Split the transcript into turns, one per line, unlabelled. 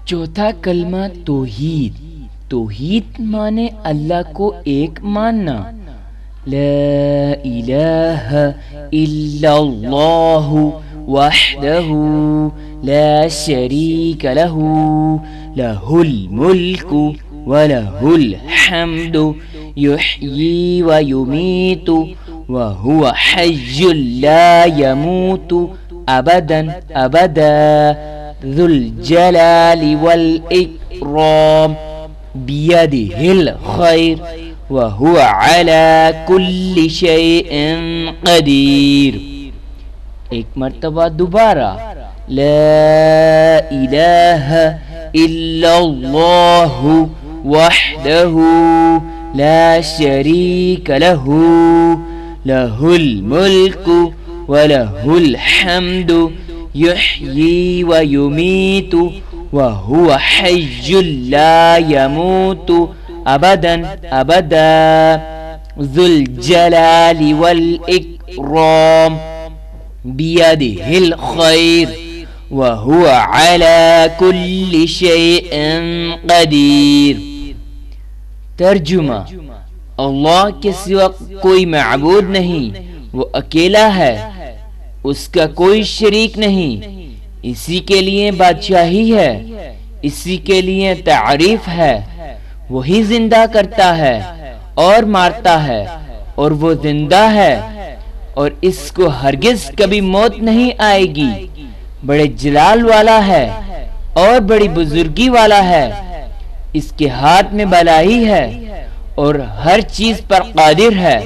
چوتھا کلمہ توحید۔ توحید مانے اللہ کو ایک ماننا۔ لا الہ الا اللہ وحدہ لا شریک لہ لہ الملک ولہ الحمد یحیی ویمیت وہو حی لا یموت ابدا ابدا ذو الجلال والاکرام بیدہ الخیر وہو علی کل شیء قدیر۔ ایک مرتبہ دوبارہ، لا الہ الا اللہ وحدہ لا شریک لہ لہ الملک ولہ الحمد یحیی ویمیت وہو حی لا یموت ابدا ابدا ذو الجلال والاکرام بیدہ الخیر وہو علی کل شیء قدیر۔ ترجمہ: اللہ کے سوا کوئی معبود نہیں، وہ اکیلا ہے، اس کا کوئی شریک نہیں، اسی کے لیے بادشاہی ہے، اسی کے لیے تعریف ہے۔ وہی زندہ کرتا ہے اور مارتا ہے، اور وہ زندہ ہے اور اس کو ہرگز کبھی موت نہیں آئے گی۔ بڑے جلال والا ہے اور بڑی بزرگی والا ہے، اس کے ہاتھ میں بھلائی ہے اور ہر چیز پر قادر ہے۔